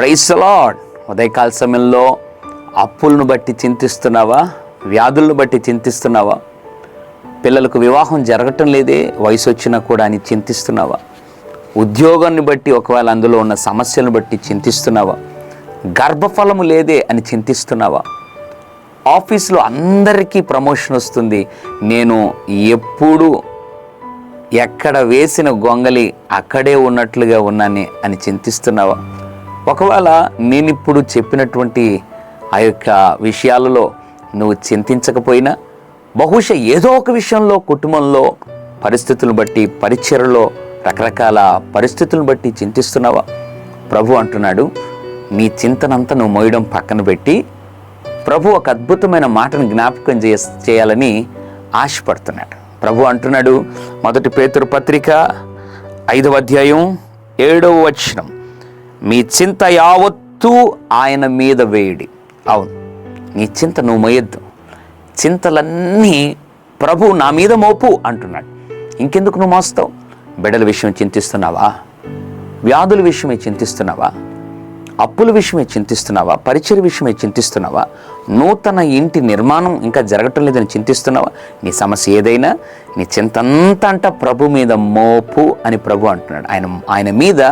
Praise the lord. ఉదయకాల సమయంలో అప్పులను బట్టి చింతిస్తున్నావా? వ్యాధులను బట్టి చింతిస్తున్నావా? పిల్లలకు వివాహం జరగటం లేదే వయసు వచ్చినా కూడా అని చింతిస్తున్నావా? ఉద్యోగాన్ని బట్టి ఒకవేళ అందులో ఉన్న సమస్యలను బట్టి చింతిస్తున్నావా? గర్భఫలము లేదే అని చింతిస్తున్నావా? ఆఫీస్లో అందరికీ ప్రమోషన్ వస్తుంది, నేను ఎప్పుడు ఎక్కడ వేసిన గొంగలి అక్కడే ఉన్నట్లుగా ఉన్నానే అని చింతిస్తున్నావా? ఒకవేళ నేనిప్పుడు చెప్పినటువంటి ఆ యొక్క విషయాలలో నువ్వు చింతించకపోయినా బహుశా ఏదో ఒక విషయంలో కుటుంబంలో పరిస్థితులను బట్టి, పరిచర్యలో రకరకాల పరిస్థితులను బట్టి చింతిస్తున్నావా? ప్రభు అంటున్నాడు, నీ చింతనంతా నువ్వు మోయడం పక్కన పెట్టి ప్రభు ఒక అద్భుతమైన మాటను జ్ఞాపకం చేయాలని ఆశపడుతున్నాడు. ప్రభు అంటున్నాడు, 1 పేతురు పత్రిక 5వ అధ్యాయం 7వ వచనం, మీ చింత యావత్తూ ఆయన మీద వేయుడి. అవును, నీ చింత నువ్వు మోయొద్దు. చింతలన్నీ ప్రభు నా మీద మోపు అంటున్నాడు. ఇంకెందుకు నువ్వు మోస్తావు? బిడ్డల విషయం చింతిస్తున్నావా? వ్యాధుల విషయమే చింతిస్తున్నావా? అప్పుల విషయమే చింతిస్తున్నావా? పరిచయ విషయమే చింతిస్తున్నావా? నూతన ఇంటి నిర్మాణం ఇంకా జరగటం లేదని చింతిస్తున్నావా? నీ సమస్య ఏదైనా నీ చింతంతా ప్రభు మీద మోపు అని ప్రభు అంటున్నాడు. ఆయన మీద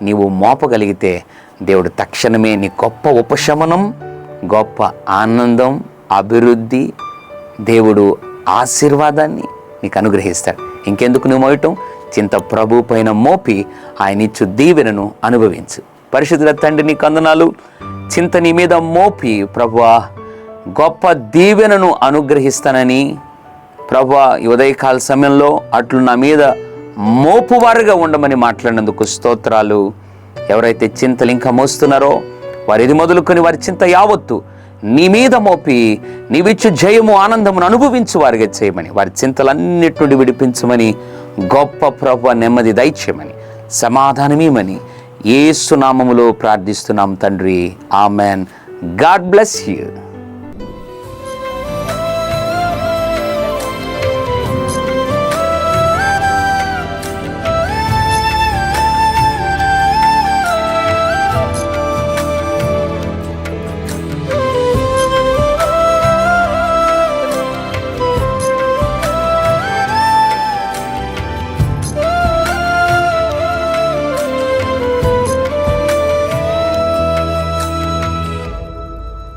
నీవు మోపగలిగితే దేవుడు తక్షణమే నీ గొప్ప ఉపశమనం, గొప్ప ఆనందం, అభివృద్ధి, దేవుడు ఆశీర్వాదాన్ని నీకు అనుగ్రహిస్తాడు. ఇంకెందుకు నువ్వు మోయటం? చింత ప్రభు పైన మోపి ఆయన ఇచ్చు దీవెనను అనుభవించు. పరిశుద్ధుల తండ్రి నీకు వందనాలు. చింత నీ మీద మోపి ప్రభువా గొప్ప దీవెనను అనుగ్రహిస్తానని ప్రభువా ఈ ఉదయకాల సమయంలో అట్లు నా మీద మోపువారుగా ఉండమని మాట్లాడినందుకు స్తోత్రాలు. ఎవరైతే చింతలు ఇంకా మోస్తున్నారో వారు ఇది మొదలుకొని వారి చింత యావత్తు నీ మీద మోపి నీవిచ్చు జయము, ఆనందమును అనుభవించు వారిగా చేయమని, వారి చింతలన్నిటి నుండి విడిపించమని, గొప్ప ప్రభువా నెమ్మది దయచేయమని, సమాధానమేమని యేసు నామములో ప్రార్థిస్తున్నాం తండ్రి. ఆమెన్. God bless you.